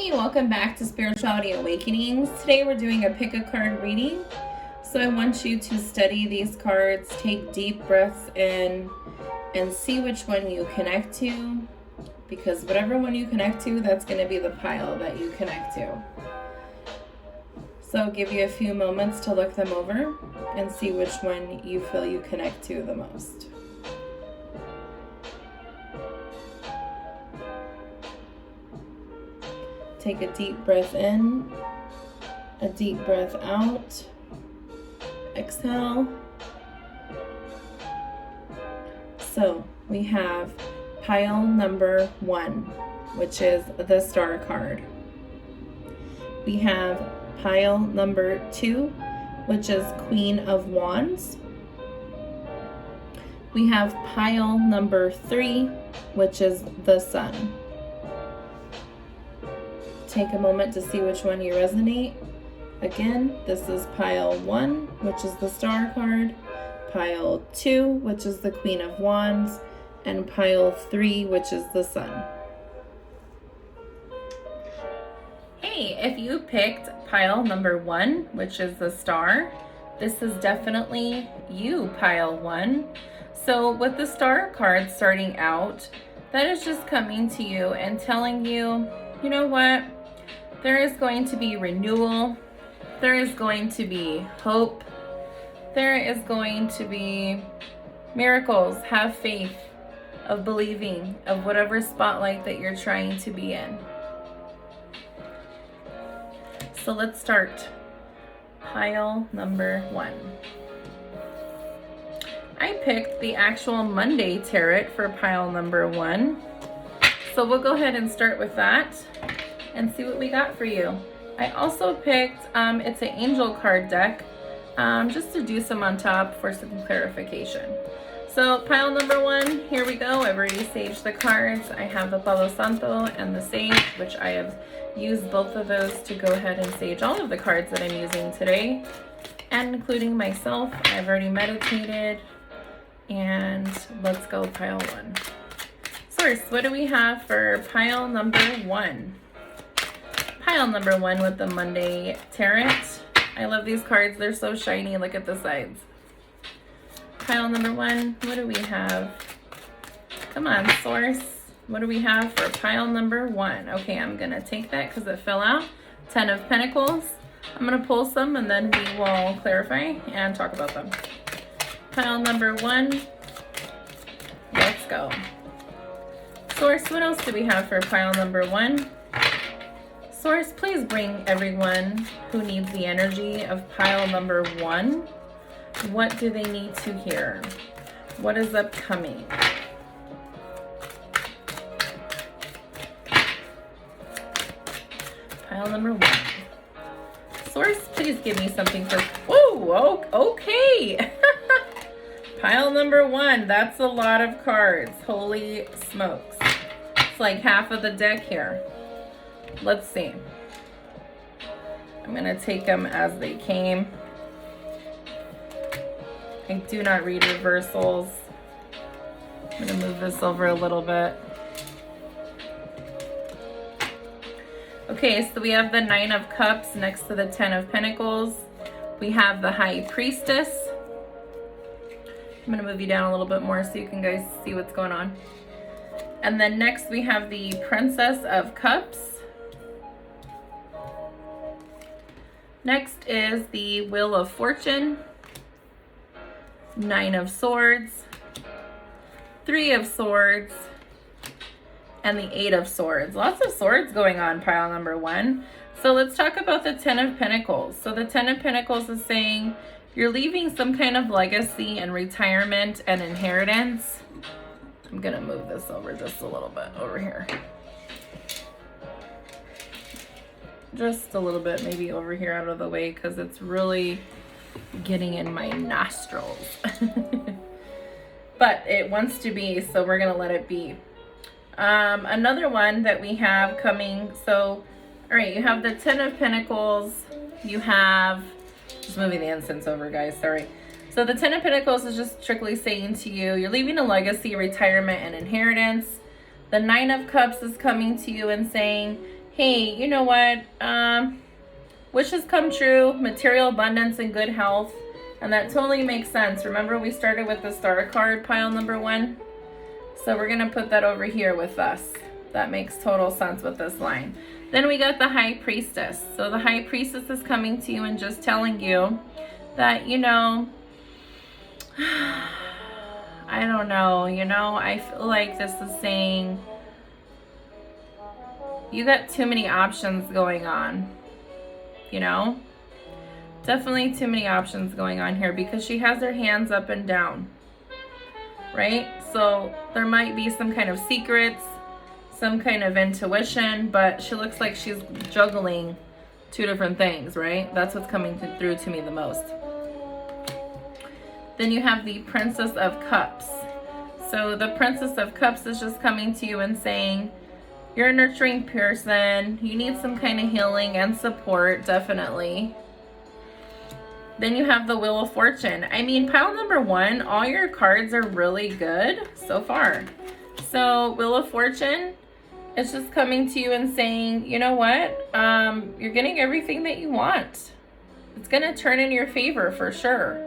Hey, welcome back to Spirituality Awakenings. Today we're doing a pick a card reading. So I want you to study these cards, take deep breaths in, and see which one you connect to. Because whatever one you connect to, that's going to be the pile that you connect to. So I'll give you a few moments to look them over and see which one you feel you connect to the most. Take a deep breath in, a deep breath out, exhale. So we have pile number 1, which is the Star card. We have pile number 2, which is Queen of Wands. We have pile number 3, which is the Sun. Take a moment to see which one you resonate. Again, this is pile 1, which is the Star card, pile 2, which is the Queen of Wands, and pile 3, which is the Sun. Hey, if you picked pile number 1, which is the Star, this is definitely you, pile 1. So with the Star card starting out, that is just coming to you and telling you, you know what? There is going to be renewal. There is going to be hope. There is going to be miracles. Have faith of believing of whatever spotlight that you're trying to be in. So let's start. Pile number 1. I picked the actual Monday tarot for pile number 1. So we'll go ahead and start with that and see what we got for you. I also picked, it's an angel card deck, just to do some on top for some clarification. So pile number 1, here we go. I've already saged the cards. I have the Palo Santo and the Sage, which I have used both of those to go ahead and sage all of the cards that I'm using today, and including myself. I've already meditated, and let's go pile 1. Source, what do we have for pile number 1? Pile number 1 with the Monday Tarot. I love these cards. They're so shiny. Look at the sides. Pile number 1. What do we have? Come on, Source. What do we have for pile number 1? Okay, I'm going to take that because it fell out. 10 of Pentacles. I'm going to pull some and then we will clarify and talk about them. Pile number 1. Let's go. Source, what else do we have for pile number 1? Source, please bring everyone who needs the energy of pile number 1. What do they need to hear? What is upcoming? Pile number 1. Source, please give me something for... Whoa, okay. Pile number 1. That's a lot of cards. Holy smokes. It's like half of the deck here. Let's see. I'm going to take them as they came. I do not read reversals. I'm going to move this over a little bit. Okay, so we have the 9 of Cups next to the 10 of Pentacles. We have the High Priestess. I'm going to move you down a little bit more so you can guys see what's going on. And then next we have the Princess of Cups. Next is the Wheel of Fortune, 9 of Swords, 3 of Swords, and the 8 of Swords. Lots of swords going on, pile number 1. So let's talk about the 10 of Pentacles. So the 10 of Pentacles is saying you're leaving some kind of legacy and retirement and inheritance. I'm gonna move this over just a little bit over here. Just a little bit, maybe over here out of the way, because it's really getting in my nostrils. But it wants to be, so we're gonna let it be. Another one that we have coming, so all right, you have the 10 of Pentacles, you have, just moving the incense over, guys, sorry. So the 10 of Pentacles is just strictly saying to you, you're leaving a legacy, retirement, and inheritance. The 9 of Cups is coming to you and saying, hey, you know what? Wishes come true, material abundance and good health. And that totally makes sense. Remember we started with the star card, pile number 1? So we're gonna put that over here with us. That makes total sense with this line. Then we got the High Priestess. So the High Priestess is coming to you and just telling you that, you know, I don't know, you know, I feel like this is saying you got too many options going on, you know? Definitely too many options going on here because she has her hands up and down, right? So there might be some kind of secrets, some kind of intuition, but she looks like she's juggling 2 different things, right? That's what's coming through to me the most. Then you have the Princess of Cups. So the Princess of Cups is just coming to you and saying, you're a nurturing person. You need some kind of healing and support, definitely. Then you have the Wheel of Fortune. I mean, pile number 1, all your cards are really good so far. So Wheel of Fortune is just coming to you and saying, you know what? You're getting everything that you want. It's going to turn in your favor for sure.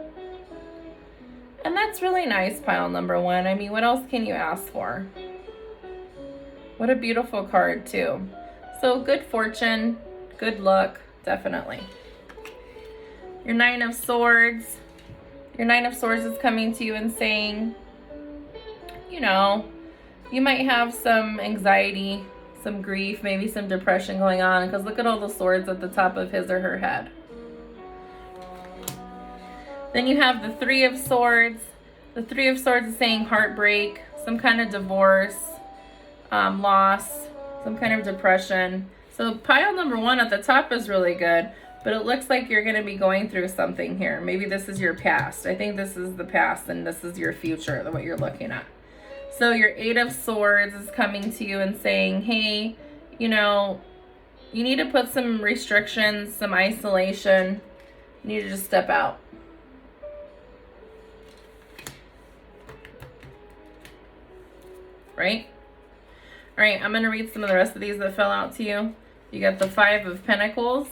And that's really nice, pile number 1. I mean, what else can you ask for? What a beautiful card too. So good fortune, good luck, definitely. Your 9 of Swords. Your 9 of Swords is coming to you and saying, you know, you might have some anxiety, some grief, maybe some depression going on, because look at all the swords at the top of his or her head. Then you have the 3 of Swords. The 3 of Swords is saying heartbreak, some kind of divorce, loss, some kind of depression. So pile number 1 at the top is really good, but it looks like you're going to be going through something here. Maybe this is your past. I think this is the past and this is your future, what you're looking at. So your 8 of Swords is coming to you and saying, hey, you know, you need to put some restrictions, some isolation. You need to just step out. Right? All right, I'm going to read some of the rest of these that fell out to you. You got the 5 of Pentacles.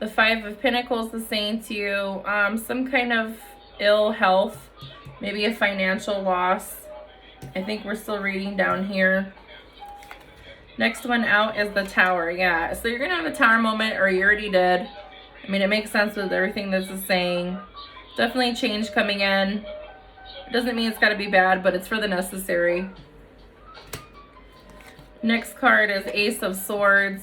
The 5 of Pentacles is saying to you some kind of ill health, maybe a financial loss. I think we're still reading down here. Next one out is the Tower. Yeah, so you're going to have a Tower moment, or you already did. I mean, it makes sense with everything this is saying. Definitely change coming in. It doesn't mean it's got to be bad, but it's for the necessary. Next card is Ace of Swords.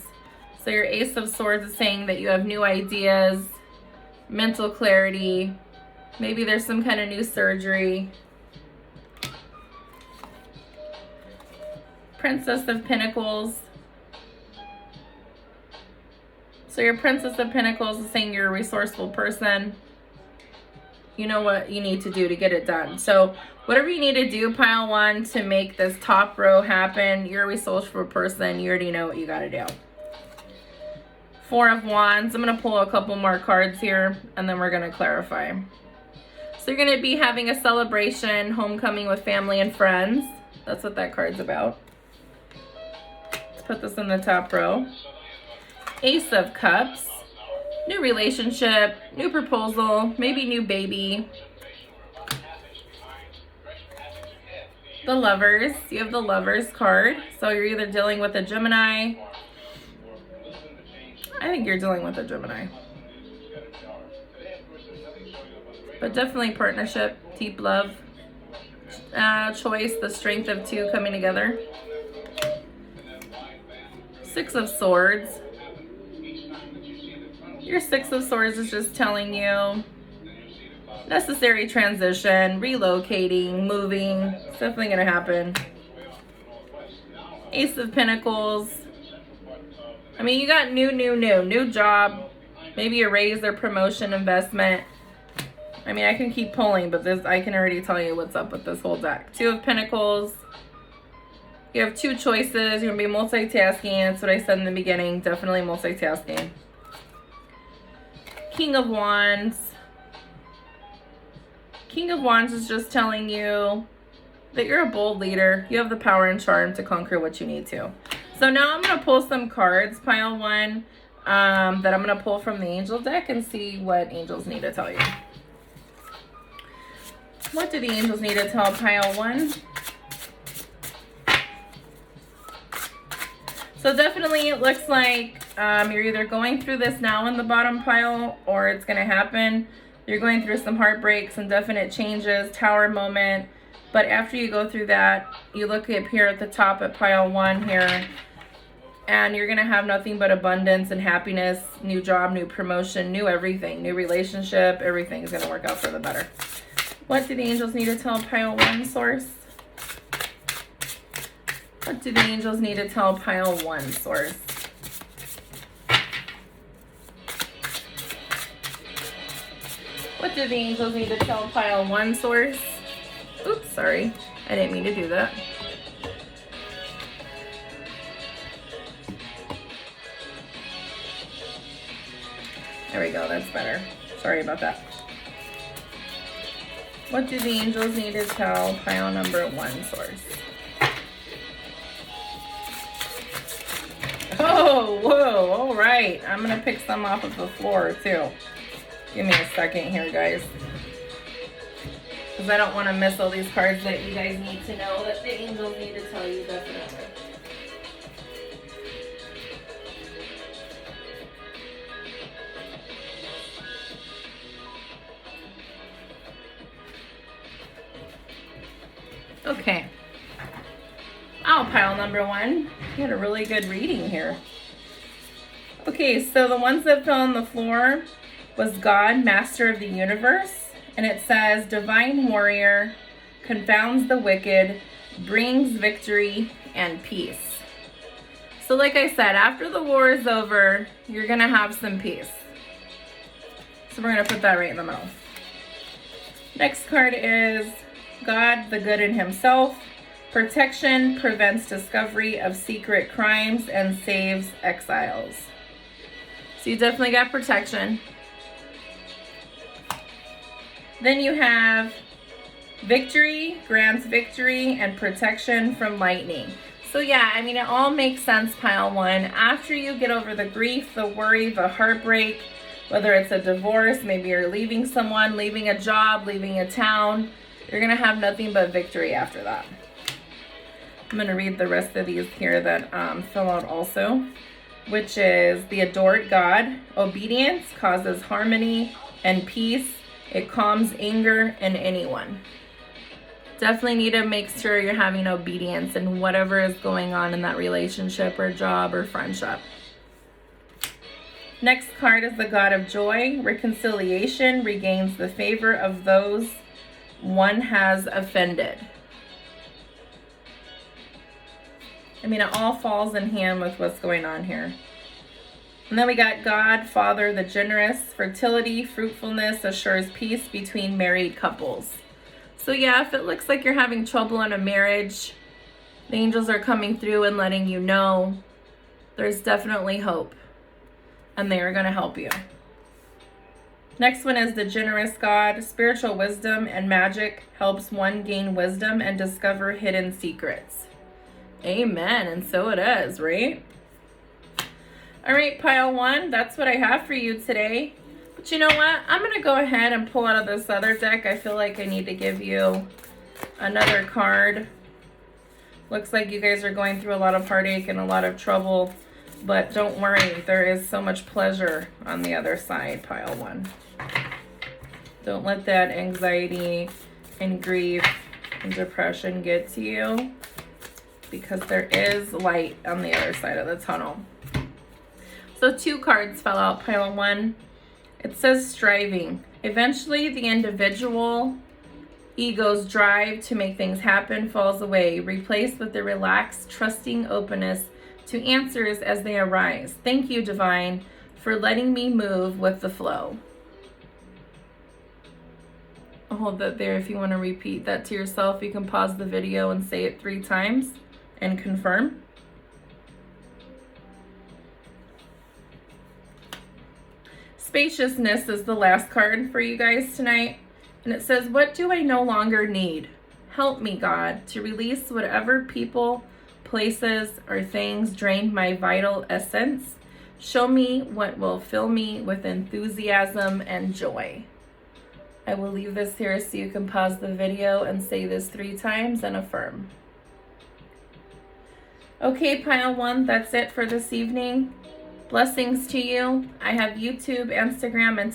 So your Ace of Swords is saying that you have new ideas, mental clarity. Maybe there's some kind of new surgery. Princess of Pentacles. So your Princess of Pentacles is saying you're a resourceful person. You know what you need to do to get it done. So whatever you need to do, pile 1, to make this top row happen, you're a resourceful person. You already know what you got to do. 4 of Wands. I'm going to pull a couple more cards here, and then we're going to clarify. So you're going to be having a celebration, homecoming with family and friends. That's what that card's about. Let's put this in the top row. Ace of Cups. New relationship, new proposal, maybe new baby. The Lovers. You have the Lovers card. So you're either dealing with a Gemini. I think you're dealing with a Gemini. But definitely partnership, deep love, choice, the strength of 2 coming together. 6 of Swords. Your 6 of Swords is just telling you necessary transition, relocating, moving. It's definitely going to happen. Ace of Pentacles. I mean, you got new job, maybe a raise or promotion, investment. I mean, I can keep pulling, but this, I can already tell you what's up with this whole deck. 2 of Pentacles. You have 2 choices. You're going to be multitasking. That's what I said in the beginning. Definitely multitasking. King of Wands. King of Wands is just telling you that you're a bold leader. You have the power and charm to conquer what you need to. So now I'm going to pull some cards, pile 1, that I'm going to pull from the angel deck and see what angels need to tell you. What do the angels need to tell pile 1? So definitely it looks like you're either going through this now in the bottom pile, or it's going to happen. You're going through some heartbreak, some definite changes, tower moment. But after you go through that, you look up here at the top at pile 1 here, and you're going to have nothing but abundance and happiness, new job, new promotion, new everything, new relationship. Everything's going to work out for the better. What do the angels need to tell pile 1, source? What do the angels need to tell pile 1, source? What do the angels need to tell pile 1, source? Oops, sorry. I didn't mean to do that. There we go, that's better. Sorry about that. What do the angels need to tell pile number 1, source? Oh, whoa, all right. I'm going to pick some off of the floor, too. Give me a second here, guys. Because I don't want to miss all these cards that you guys need to know that the angels need to tell you, definitely. Okay. Oh, pile number 1. You had a really good reading here. Okay, so the ones that fell on the floor was God, Master of the Universe. And it says, Divine Warrior, confounds the wicked, brings victory and peace. So like I said, after the war is over, you're going to have some peace. So we're going to put that right in the middle. Next card is God, the good in himself. Protection prevents discovery of secret crimes and saves exiles. So you definitely got protection. Then you have victory, grants victory, and protection from lightning. So yeah, I mean, it all makes sense, pile 1. After you get over the grief, the worry, the heartbreak, whether it's a divorce, maybe you're leaving someone, leaving a job, leaving a town, you're going to have nothing but victory after that. I'm going to read the rest of these here that fill out also, which is the adored God. Obedience causes harmony and peace. It calms anger in anyone. Definitely need to make sure you're having obedience in whatever is going on in that relationship or job or friendship. Next card is the God of joy. Reconciliation regains the favor of those one has offended. I mean, it all falls in hand with what's going on here. And then we got God, Father, the generous. Fertility, fruitfulness assures peace between married couples. So yeah, if it looks like you're having trouble in a marriage, the angels are coming through and letting you know there's definitely hope. And they are going to help you. Next one is the generous God. Spiritual wisdom and magic helps one gain wisdom and discover hidden secrets. Amen. And so it is, right? All right, pile 1, that's what I have for you today. But you know what? I'm going to go ahead and pull out of this other deck. I feel like I need to give you another card. Looks like you guys are going through a lot of heartache and a lot of trouble. But don't worry, there is so much pleasure on the other side, pile 1. Don't let that anxiety and grief and depression get to you, because there is light on the other side of the tunnel. So 2 cards fell out, pile 1. It says striving. Eventually, the individual ego's drive to make things happen falls away, replaced with the relaxed, trusting openness to answers as they arise. Thank you, Divine, for letting me move with the flow. I'll hold that there. If you want to repeat that to yourself, you can pause the video and say it 3 times and confirm. Spaciousness is the last card for you guys tonight. And it says, what do I no longer need? Help me, God, to release whatever people, places, or things drained my vital essence. Show me what will fill me with enthusiasm and joy. I will leave this here so you can pause the video and say this 3 times and affirm. Okay, pile 1, that's it for this evening. Blessings to you. I have YouTube, Instagram, and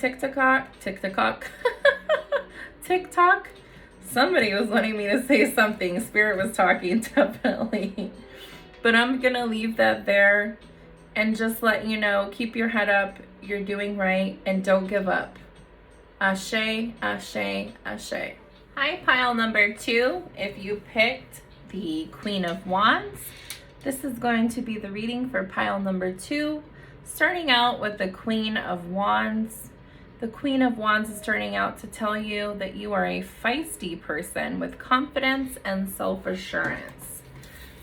TikTok. Somebody was wanting me to say something. Spirit was talking, definitely. But I'm going to leave that there and just let you know, keep your head up. You're doing right, and don't give up. Ashe, ashe, ashe. Hi, pile number 2. If you picked the Queen of Wands, this is going to be the reading for pile number 2. Starting out with the Queen of Wands. The Queen of Wands is turning out to tell you that you are a feisty person with confidence and self-assurance.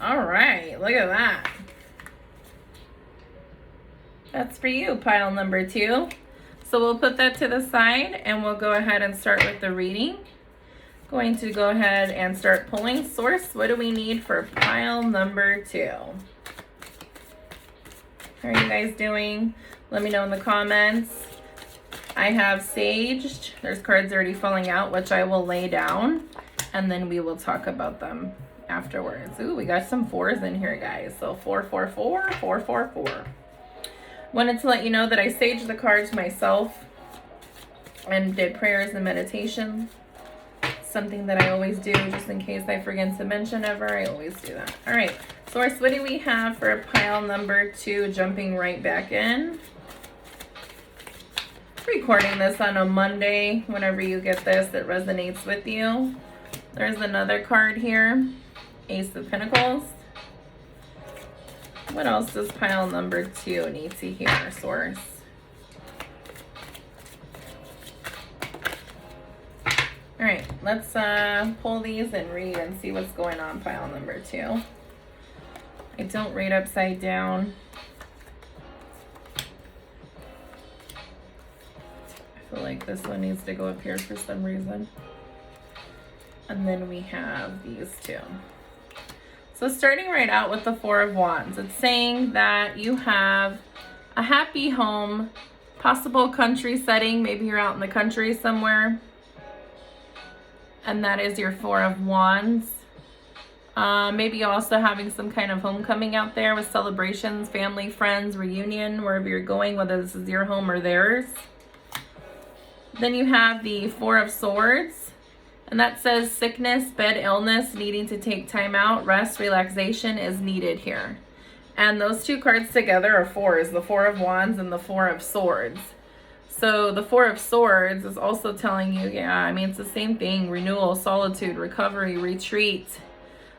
All right, look at that. That's for you, pile number 2. So we'll put that to the side and we'll go ahead and start with the reading. Going to go ahead and start pulling. Source, what do we need for pile number 2? How are you guys doing? Let me know in the comments. I have saged. There's cards already falling out, which I will lay down, and then we will talk about them afterwards. Ooh, we got some 4s in here, guys. So 4, 4, 4, 4, 4, 4. Wanted to let you know that I saged the cards myself and did prayers and meditation. Something that I always do, just in case I forget to mention ever. I always do that. All right, Source, what do we have for pile number 2? Jumping right back in. Recording this on a Monday. Whenever you get this, it resonates with you. There's another card here. Ace of Pentacles. What else does pile number 2 need to hear, Source? All right, let's pull these and read and see what's going on, pile number 2. I don't read upside down. I feel like this one needs to go up here for some reason. And then we have these 2. So starting right out with the 4 of Wands, it's saying that you have a happy home, possible country setting. Maybe you're out in the country somewhere. And that is your 4 of Wands. Maybe also having some kind of homecoming out there with celebrations, family, friends, reunion, wherever you're going, whether this is your home or theirs. Then you have the 4 of Swords, and that says sickness, bed, illness, needing to take time out, rest, relaxation is needed here. And those 2 cards together are 4s, the 4 of Wands and the 4 of Swords. So the 4 of Swords is also telling you, yeah, I mean, it's the same thing. Renewal, solitude, recovery, retreat.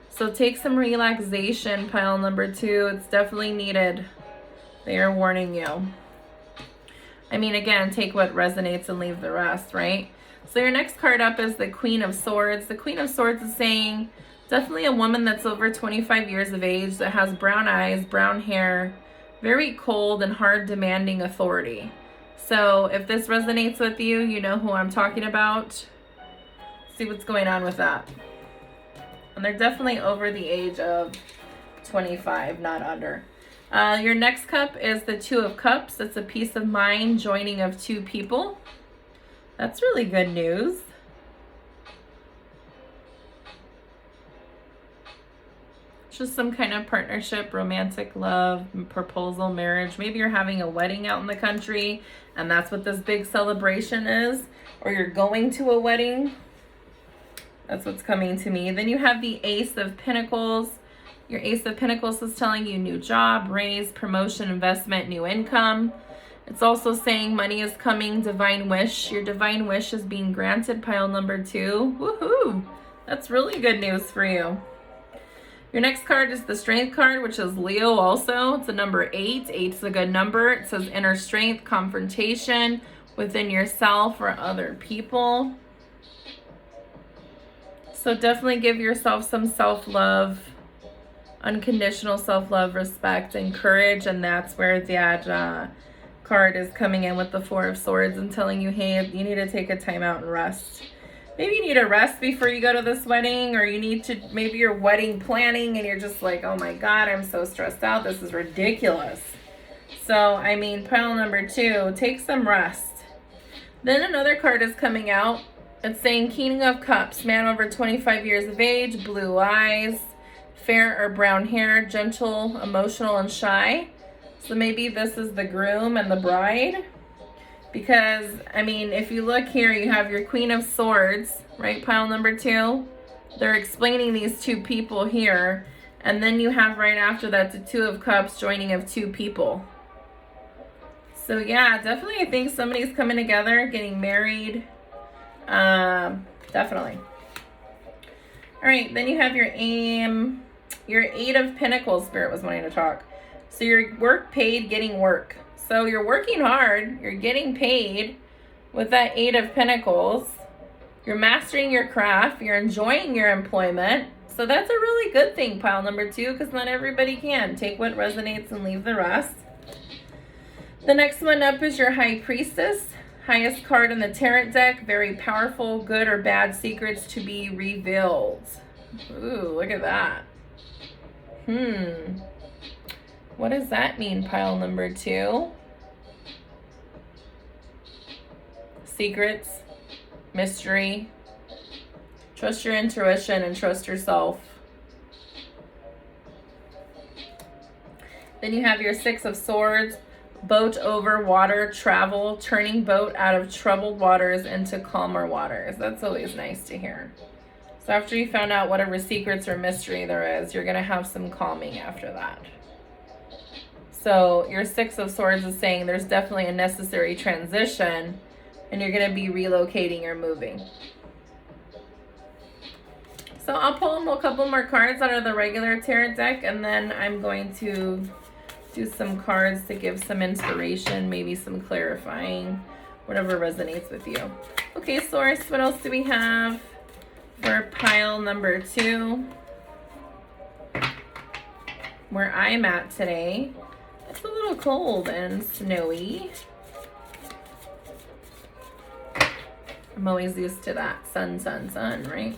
So take some relaxation, pile number 2. It's definitely needed. They are warning you. I mean, again, take what resonates and leave the rest, right? So your next card up is the Queen of Swords. The Queen of Swords is saying definitely a woman that's over 25 years of age that has brown eyes, brown hair, very cold and hard demanding authority. So if this resonates with you, you know who I'm talking about. See what's going on with that. And they're definitely over the age of 25, not under. Your next cup is the 2 of Cups. It's a peace of mind joining of 2 people. That's really good news. Just some kind of partnership, romantic love, proposal, marriage. Maybe you're having a wedding out in the country and that's what this big celebration is. Or you're going to a wedding. That's what's coming to me. Then you have the Ace of Pentacles. Your Ace of Pentacles is telling you new job, raise, promotion, investment, new income. It's also saying money is coming, divine wish. Your divine wish is being granted, pile number 2. Woohoo! That's really good news for you. Your next card is the Strength card, which is Leo also. It's a number 8. 8's a good number. It says inner strength, confrontation within yourself or other people. So definitely give yourself some self-love, unconditional self-love, respect, and courage. And that's where that card is coming in with the 4 of Swords and telling you, hey, you need to take a time out and rest. Maybe you need a rest before you go to this wedding, or you need to, maybe you're wedding planning and you're just like, oh my God, I'm so stressed out. This is ridiculous. So, I mean, pile number 2, take some rest. Then another card is coming out. It's saying King of Cups, man over 25 years of age, blue eyes, fair or brown hair, gentle, emotional, and shy. So maybe this is the groom and the bride. Because, I mean, if you look here, you have your Queen of Swords, right, pile number 2. They're explaining these 2 people here. And then you have right after that the 2 of Cups joining of 2 people. So yeah, definitely I think somebody's coming together, getting married. Definitely. All right, then you have your 8 of Pentacles. Spirit was wanting to talk. So your work paid, getting work. So you're working hard, you're getting paid with that 8 of Pentacles. You're mastering your craft, you're enjoying your employment. So that's a really good thing, pile number 2, because not everybody can. Take what resonates and leave the rest. The next one up is your High Priestess. Highest card in the tarot deck. Very powerful, good or bad secrets to be revealed. Ooh, look at that. What does that mean, pile number 2? Secrets, mystery. Trust your intuition and trust yourself. Then you have your 6 of Swords. Boat over water, travel, turning boat out of troubled waters into calmer waters. That's always nice to hear. So after you found out whatever secrets or mystery there is, you're going to have some calming after that. So your 6 of Swords is saying there's definitely a necessary transition and you're going to be relocating or moving. So I'll pull a couple more cards out of the regular tarot deck, and then I'm going to do some cards to give some inspiration, maybe some clarifying, whatever resonates with you. Okay, Source, what else do we have for pile number 2? Where I'm at today, it's a little cold and snowy. I'm always used to that. Sun, sun, sun, right?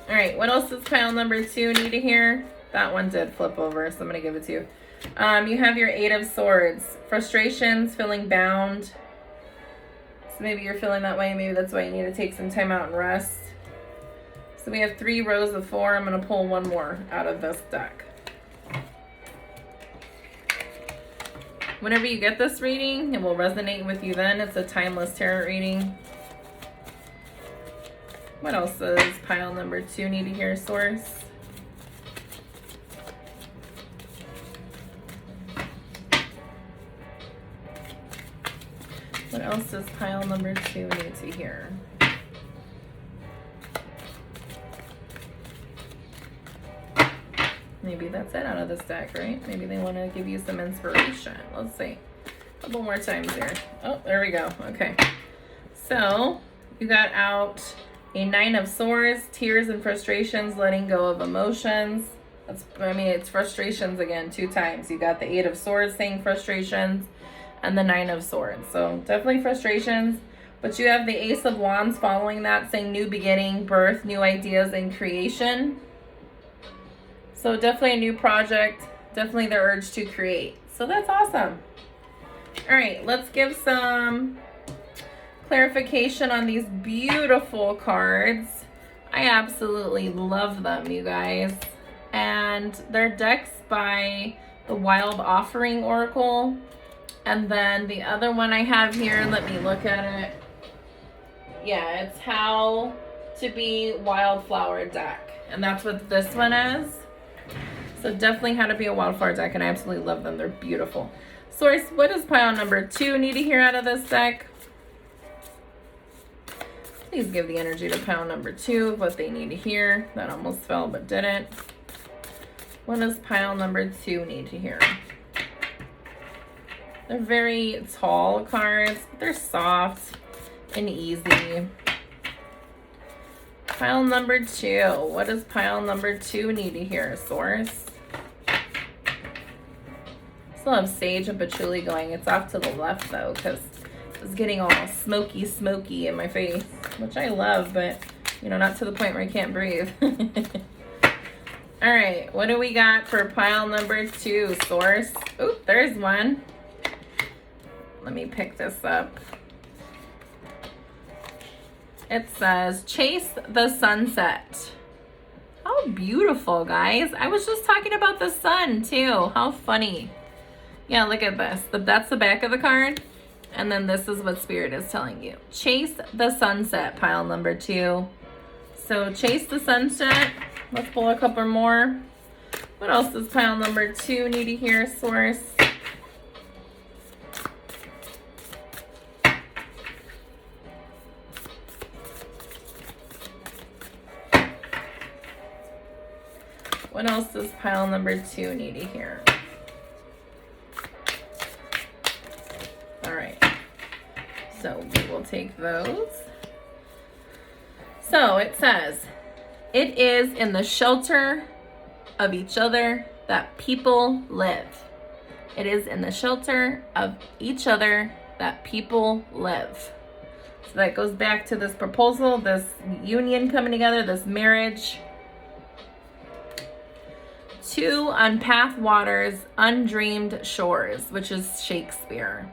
All right, what else does pile number 2 need to hear? That one did flip over, so I'm going to give it to you. You have your 8 of Swords. Frustrations, feeling bound. So maybe you're feeling that way. Maybe that's why you need to take some time out and rest. So we have 3 rows of 4. I'm going to pull one more out of this deck. Whenever you get this reading, it will resonate with you then. It's a timeless tarot reading. What else does pile number 2 need to hear, Source? What else does pile number 2 need to hear? Maybe that's it out of this deck, right? Maybe they want to give you some inspiration. Let's see. A couple more times here. Oh, there we go. Okay. So, you got out a 9 of Swords, tears and frustrations, letting go of emotions. It's frustrations again 2 times. You got the 8 of Swords saying frustrations, and the 9 of Swords. So definitely frustrations, but you have the Ace of Wands following that saying new beginning, birth, new ideas, and creation. So definitely a new project, definitely the urge to create. So that's awesome. All right, let's give some clarification on these beautiful cards. I absolutely love them, you guys. And they're decks by the Wild Offering Oracle. And then the other one I have here, let me look at it. Yeah, it's How to Be Wildflower deck. And that's what this one is. So definitely How to Be a Wildflower deck, and I absolutely love them. They're beautiful. Source, what does pile number 2 need to hear out of this deck? Please give the energy to pile number 2 of what they need to hear. That almost fell, but didn't. What does pile number 2 need to hear? They're very tall cards, but they're soft and easy. Pile number 2. What does pile number 2 need to hear, Source? Still have Sage and Patchouli going. It's off to the left, though, because is getting all smoky in my face, which I love, but you know, not to the point where I can't breathe. All right, what do we got for pile number 2, source? Oh, there's one. Let me pick this up. It says, chase the sunset. How beautiful, guys. I was just talking about the sun too. How funny. Yeah, look at this. That's the back of the card. And then this is what Spirit is telling you. Chase the sunset, pile number 2. So chase the sunset. Let's pull a couple more. What else does pile number 2 need to hear, source? What else does pile number 2 need to hear? All right, so we will take those. So it says, it is in the shelter of each other that people live. It is in the shelter of each other that people live. So that goes back to this proposal, this union coming together, this marriage. 2 on path waters, undreamed shores, which is Shakespeare.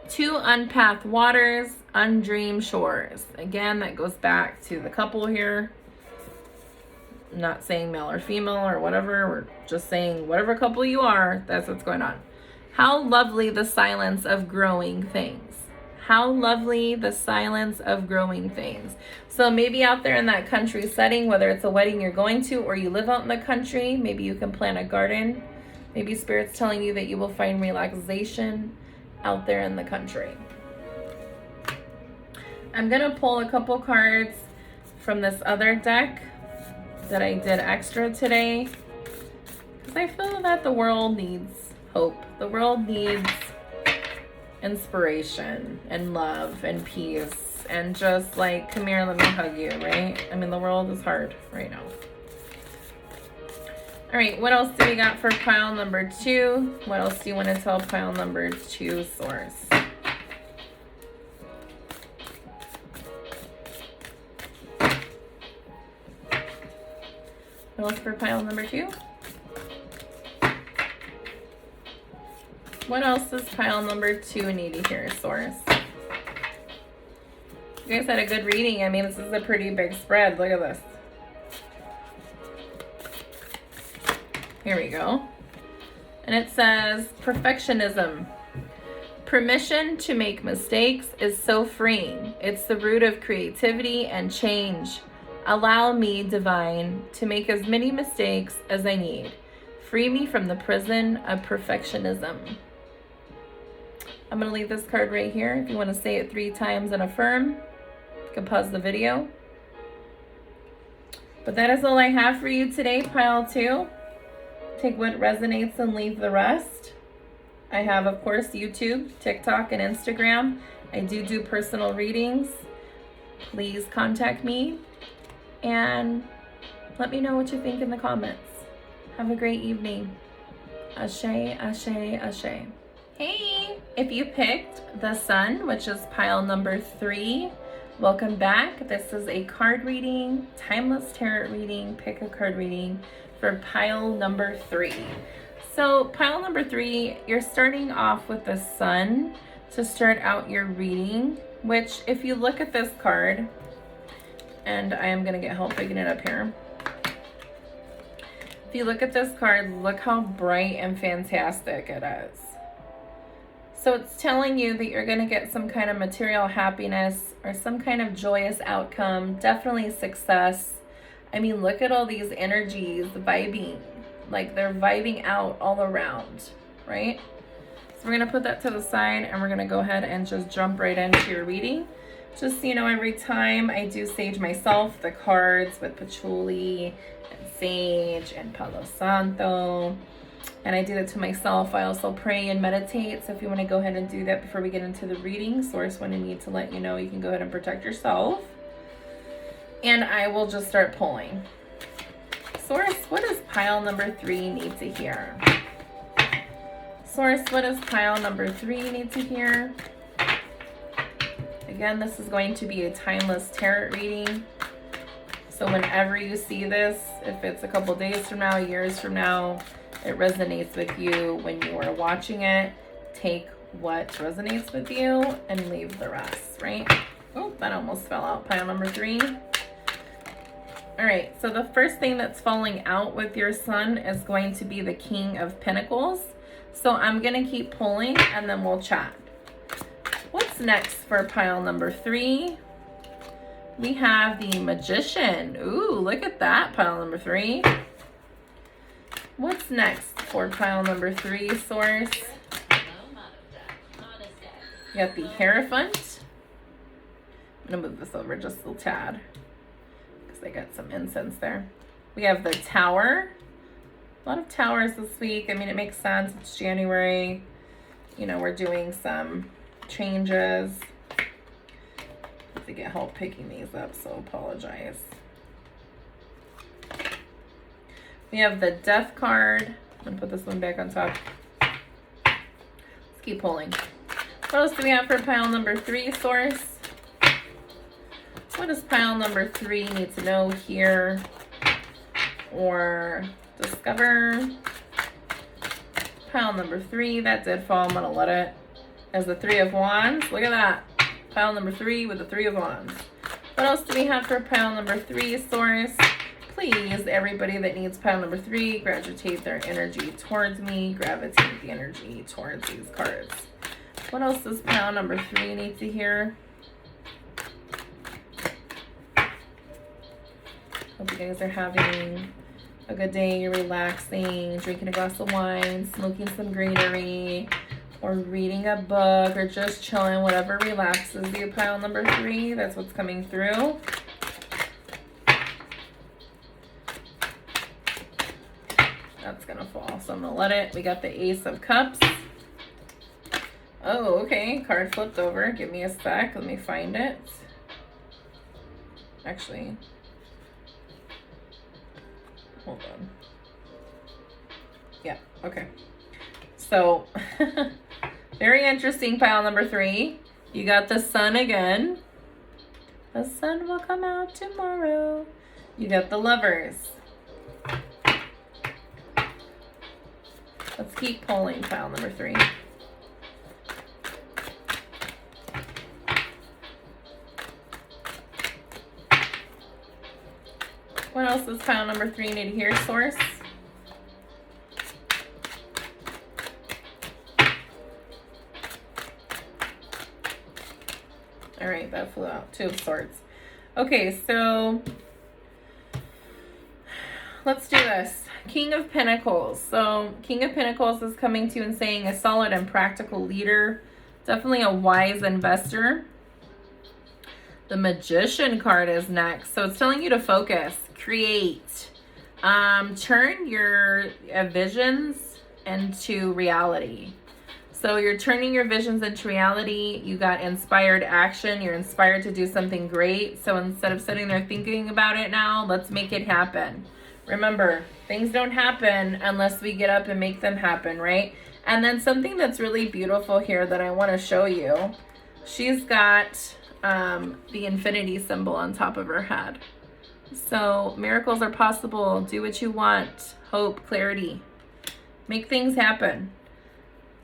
2 on path waters, undreamed shores. Again, that goes back to the couple here. I'm not saying male or female or whatever. We're just saying whatever couple you are, that's what's going on. How lovely the silence of growing things. How lovely the silence of growing things. So maybe out there in that country setting, whether it's a wedding you're going to or you live out in the country, maybe you can plant a garden. Maybe Spirit's telling you that you will find relaxation out there in the country. I'm going to pull a couple cards from this other deck that I did extra today, because I feel that the world needs hope. The world needs inspiration and love and peace and just like, come here, let me hug you, right? I mean, the world is hard right now. All right, what else do we got for pile number 2? What else do you want to tell pile number 2, source? What else for pile number 2? What else does pile number 2 need to hear, source? You guys had a good reading. I mean, this is a pretty big spread. Look at this. Here we go. And it says, perfectionism. Permission to make mistakes is so freeing. It's the root of creativity and change. Allow me, divine, to make as many mistakes as I need. Free me from the prison of perfectionism. I'm going to leave this card right here. If you want to say it 3 times and affirm, you can pause the video. But that is all I have for you today, pile 2. Take what resonates and leave the rest. I have, of course, YouTube, TikTok, and Instagram. I do personal readings. Please contact me and let me know what you think in the comments. Have a great evening. Ashe, ashe, ashe. Hey, if you picked the Sun, which is pile number 3, welcome back. This is a card reading, timeless tarot reading, pick a card reading for pile number 3. So pile number 3, you're starting off with the Sun to start out your reading, which if you look at this card, and I am going to get help picking it up here. If you look at this card, look how bright and fantastic it is. So it's telling you that you're going to get some kind of material happiness or some kind of joyous outcome, definitely success. I mean, look at all these energies vibing, like they're vibing out all around, right? So we're going to put that to the side and we're going to go ahead and just jump right into your reading. Just so you know, every time I do sage myself, the cards with patchouli and sage and Palo Santo, and I do that to myself. I also pray and meditate. So if you want to go ahead and do that before we get into the reading, source when I need to let you know, you can go ahead and protect yourself. And I will just start pulling. Source, what does pile number 3 need to hear? Source, what does pile number 3 need to hear? Again, this is going to be a timeless tarot reading. So whenever you see this, if it's a couple days from now, years from now, it resonates with you when you are watching it, take what resonates with you and leave the rest, right? Oh, that almost fell out. Pile number 3. All right, so the first thing that's falling out with your sun is going to be the King of Pentacles. So I'm going to keep pulling and then we'll chat. What's next for pile number 3? We have the Magician. Ooh, look at that, pile number 3. What's next for pile number 3, Source? You got the Hierophant. I'm going to move this over just a little tad because I got some incense there. We have the Tower. A lot of towers this week. I mean, it makes sense. It's January. You know, we're doing some changes. I have to get help picking these up, so apologize. We have the Death card. I'm going to put this one back on top. Let's keep pulling. What else do we have for pile number 3, Source? What does pile number 3 need to know here or discover? Pile number 3, that did fall. I'm going to let it. As the 3 of Wands. Look at that. Pile number 3 with the 3 of Wands. What else do we have for pile number 3, Source? Please, everybody that needs pile number 3, gravitate their energy towards me. Gravitate the energy towards these cards. What else does pile number 3 need to hear? Hope you guys are having a good day. You're relaxing, drinking a glass of wine, smoking some greenery, or reading a book, or just chilling, whatever relaxes you. Pile number 3, that's what's coming through. That's gonna fall, so I'm gonna let it. We got the Ace of Cups. Oh, okay, card flipped over. Give me a sec, let me find it. Actually, hold on. Yeah, okay. So, very interesting, pile number 3. You got the Sun again. The sun will come out tomorrow. You got the Lovers. Let's keep pulling pile number 3. What else does pile number 3 need to hear, Source? All right, that flew out. 2 of Swords. Okay, so let's do this. King of Pentacles. So King of Pentacles is coming to you and saying a solid and practical leader. Definitely a wise investor. The Magician card is next. So it's telling you to focus, create, turn your visions into reality. So you're turning your visions into reality. You got inspired action. You're inspired to do something great. So instead of sitting there thinking about it now, let's make it happen. Remember, things don't happen unless we get up and make them happen, right? And then something that's really beautiful here that I want to show you. She's got the infinity symbol on top of her head. So miracles are possible. Do what you want. Hope, clarity. Make things happen.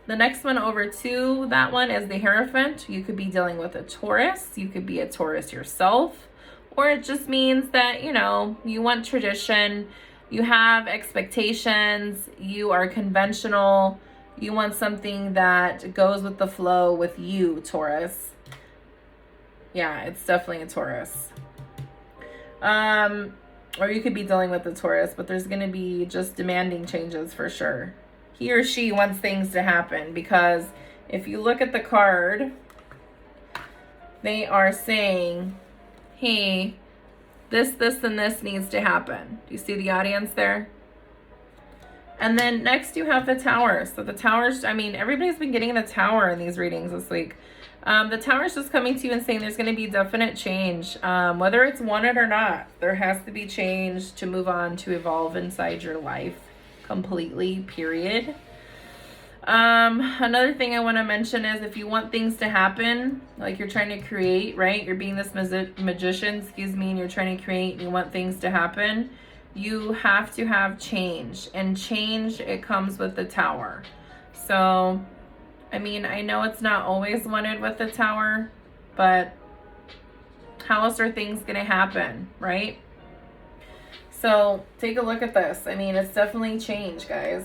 The next one over to that one is the Hierophant. You could be dealing with a Taurus. You could be a Taurus yourself. Or it just means that, you know, you want tradition. You have expectations. You are conventional. You want something that goes with the flow with you, Taurus. Yeah, it's definitely a Taurus. Or you could be dealing with a Taurus, but there's going to be just demanding changes for sure. He or she wants things to happen because if you look at the card, they are saying, hey, this, and this needs to happen. Do you see the audience there? And then next you have the Tower. So the Tower's, I mean, everybody's been getting the Tower in these readings this week. The Tower's just coming to you and saying there's going to be definite change. Whether it's wanted or not, there has to be change to move on, to evolve inside your life completely, period. Another thing I want to mention is if you want things to happen, like you're trying to create, right? You're being this magician, excuse me, and you're trying to create and you want things to happen, you have to have change. And change, it comes with the Tower. So, I mean, I know it's not always wanted with the Tower, but how else are things going to happen, right? So, take a look at this. I mean, it's definitely change, guys.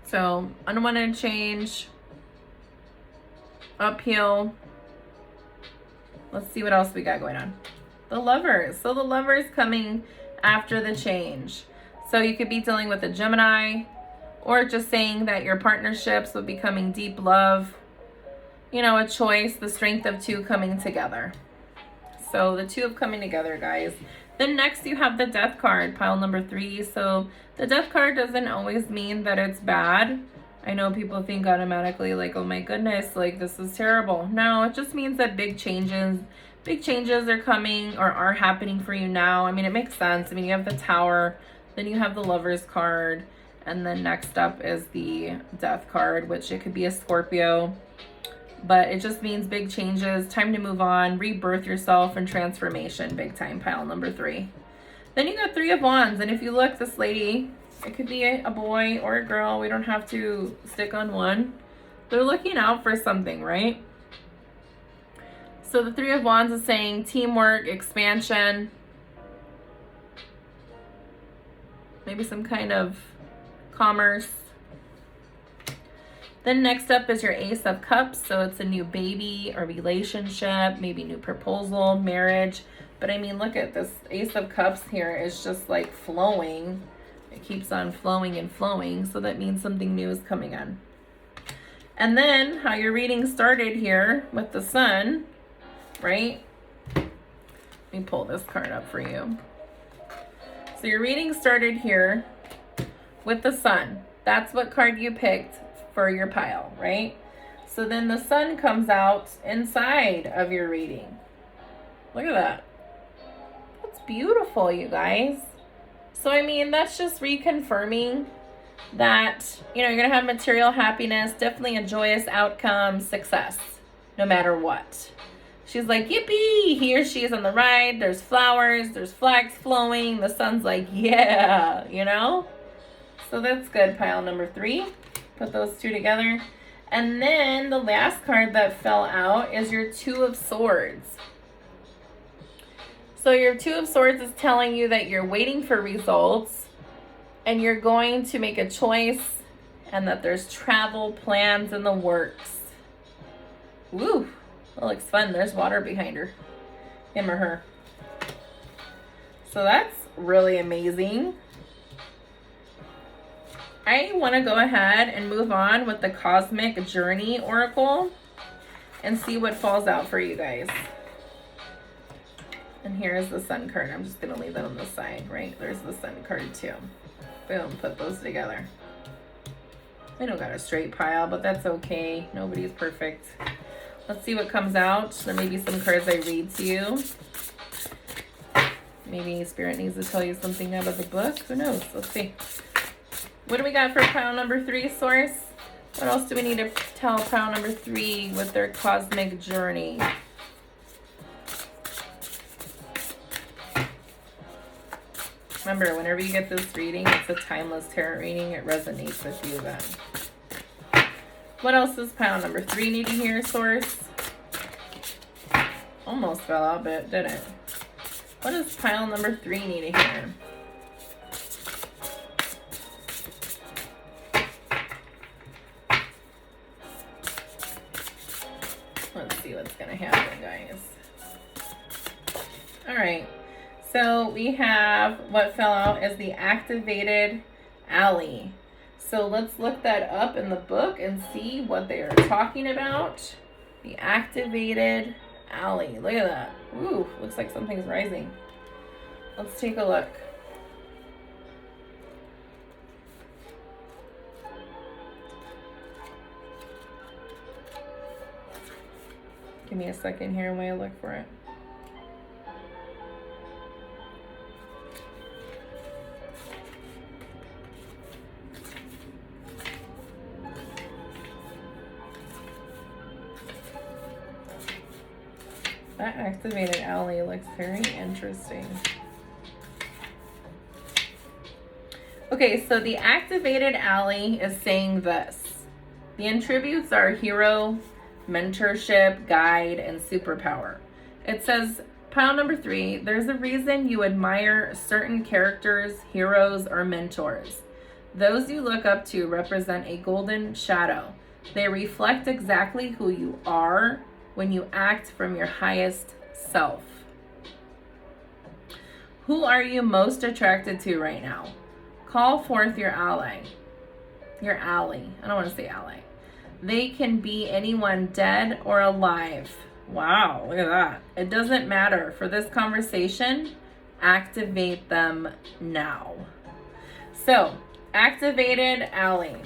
So, unwanted change, uphill. Let's see what else we got going on. The Lovers. So the Lovers coming after the change. So you could be dealing with a Gemini, or just saying that your partnerships will be becoming deep love. You know, a choice, the strength of two coming together. So the two of coming together, guys. Then next you have the Death card, pile number 3. So the Death card doesn't always mean that it's bad. I know people think automatically like, oh my goodness, like this is terrible. No, it just means that big changes are coming or are happening for you now. I mean, it makes sense. I mean, you have the Tower, then you have the Lovers card, and then next up is the Death card, which it could be a Scorpio. But it just means big changes, time to move on, rebirth yourself, and transformation, big time, pile number 3. Then you got 3 of Wands, and if you look, this lady, it could be a boy or a girl. We don't have to stick on one. They're looking out for something, right? So the 3 of Wands is saying teamwork, expansion, maybe some kind of commerce. Then next up is your Ace of Cups. So it's a new baby, a relationship, maybe new proposal, marriage. But I mean, look at this Ace of Cups here is just like flowing. It keeps on flowing and flowing. So that means something new is coming on. And then how your reading started here with the Sun, right? Let me pull this card up for you. So your reading started here with the Sun. That's what card you picked for your pile, right? So then the Sun comes out inside of your reading. Look at that. That's beautiful, you guys. So I mean, that's just reconfirming that, you know, you're gonna have material happiness, definitely a joyous outcome, success, no matter what. She's like, yippee, he or she is on the ride, there's flowers, there's flags flowing, the Sun's like, yeah, you know? So that's good, pile number 3. Put those 2 together. And then the last card that fell out is your 2 of Swords. So your 2 of Swords is telling you that you're waiting for results and you're going to make a choice and that there's travel plans in the works. Woo, that looks fun. There's water behind her, him or her. So that's really amazing. I want to go ahead and move on with the Cosmic Journey Oracle and see what falls out for you guys. And here's the Sun card. I'm just going to leave that on the side, right? There's the Sun card too. Boom, put those together. I don't got a straight pile, but that's okay. Nobody's perfect. Let's see what comes out. There may be some cards I read to you. Maybe Spirit needs to tell you something out of the book. Who knows? Let's see. What do we got for pile number 3, Source? What else do we need to tell pile number 3 with their cosmic journey? Remember, whenever you get this reading, it's a timeless tarot reading. It resonates with you then. What else does pile number 3 need to hear, Source? Almost fell out, but it didn't. What does pile number 3 need to hear? Let's see what's going to happen, guys. All right. So we have what fell out as the activated alley. So let's look that up in the book and see what they are talking about. The activated alley. Look at that. Ooh, looks like something's rising. Let's take a look. Give me a second here while I look for it. That activated alley looks very interesting. Okay, so the activated alley is saying this. The attributes are hero, mentorship, guide, and superpower. It says, pile number 3, there's a reason you admire certain characters, heroes, or mentors. Those you look up to represent a golden shadow. They reflect exactly who you are when you act from your highest self. Who are you most attracted to right now? Call forth your ally. Your ally. I don't want to say ally. They can be anyone dead or alive. Wow, look at that. It doesn't matter. For this conversation, activate them now. So, activated ally.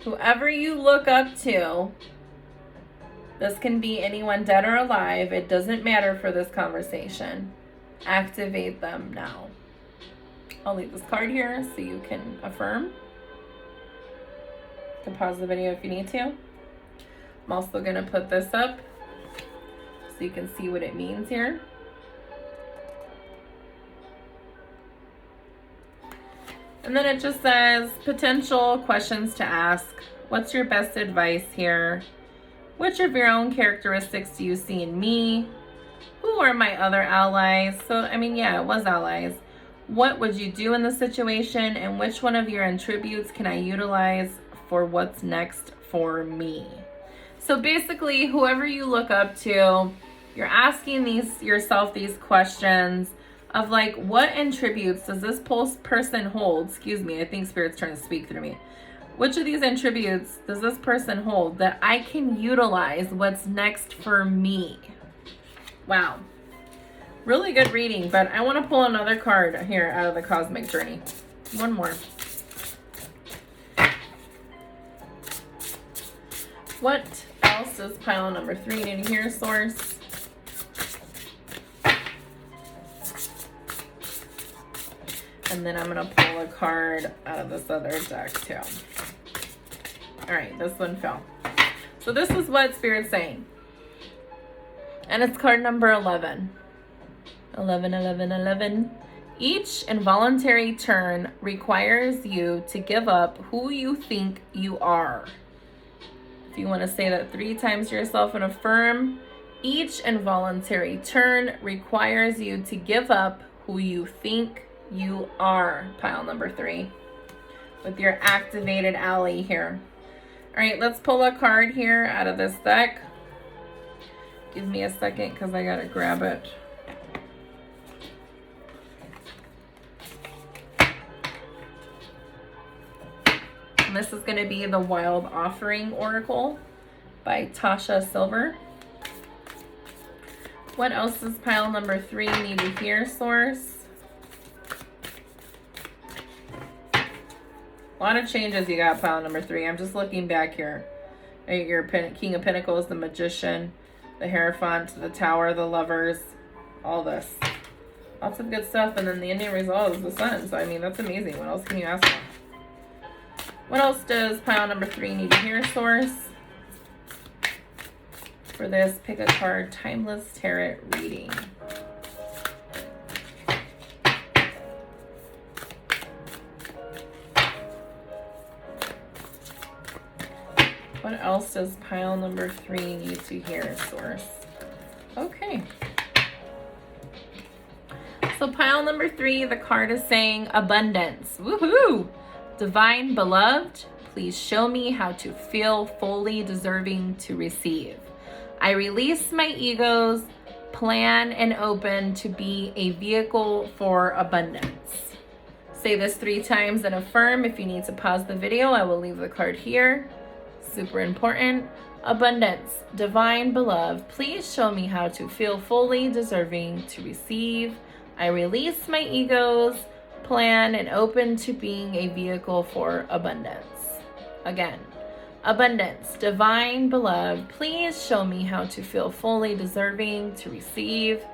Whoever you look up to, this can be anyone dead or alive. It doesn't matter for this conversation. Activate them now. I'll leave this card here so you can affirm. You can pause the video if you need to. I'm also going to put this up so you can see what it means here. And then it just says potential questions to ask. What's your best advice here? Which of your own characteristics do you see in me? Who are my other allies? So, I mean, yeah, it was allies. What would you do in the situation? And which one of your attributes can I utilize for what's next for me? So basically, whoever you look up to, you're asking yourself these questions of like, what attributes does this person hold? Excuse me, I think Spirit's trying to speak through me. Which of these attributes does this person hold that I can utilize what's next for me? Wow. Really good reading, but I want to pull another card here out of the Cosmic Journey. One more. What else does pile number 3 need to hear, Source? And then I'm going to pull a card out of this other deck too. All right, this one fell. So this is what Spirit's saying. And it's card number 11. 11, 11, 11. Each involuntary turn requires you to give up who you think you are. If you want to say that 3 times to yourself and affirm, each involuntary turn requires you to give up who you think you are, pile number 3, with your activated ally here. All right, let's pull a card here out of this deck. Give me a second because I gotta grab it. And this is going to be the Wild Offering Oracle by Tasha Silver. What else does pile number 3 need to hear, Source? A lot of changes you got, pile number 3. I'm just looking back here. Your King of Pentacles, the Magician, the Hierophant, the Tower, the Lovers, all this. Lots of good stuff. And then the ending result is the Sun. So, I mean, that's amazing. What else can you ask for? What else does pile number 3 need to hear, Source? For this, pick a card, Timeless Tarot Reading. What else does pile number 3 need to hear, Source? Okay. So pile number 3, the card is saying abundance. Woohoo! Divine Beloved, please show me how to feel fully deserving to receive. I release my egos, plan and open to be a vehicle for abundance. Say this 3 times and affirm. If you need to pause the video, I will leave the card here. Super important. Abundance, Divine Beloved, please show me how to feel fully deserving to receive. I release my egos, plan and open to being a vehicle for abundance. Again, Abundance, divine beloved, please show me how to feel fully deserving to receive.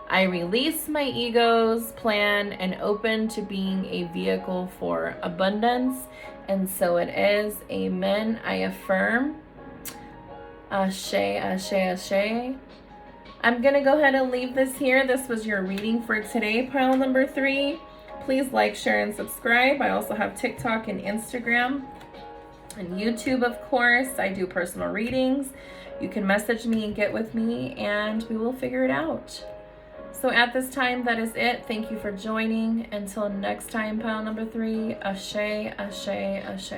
I release my ego's plan and open to being a vehicle for abundance. And so it is. Amen. I affirm. Ashe, ashe, ashe. I'm going to go ahead and leave this here. This was your reading for today, pile number 3. Please like, share, and subscribe. I also have TikTok and Instagram and YouTube, of course. I do personal readings. You can message me and get with me, and we will figure it out. So at this time, that is it. Thank you for joining. Until next time, pile number 3, ashe, ashe, ashe.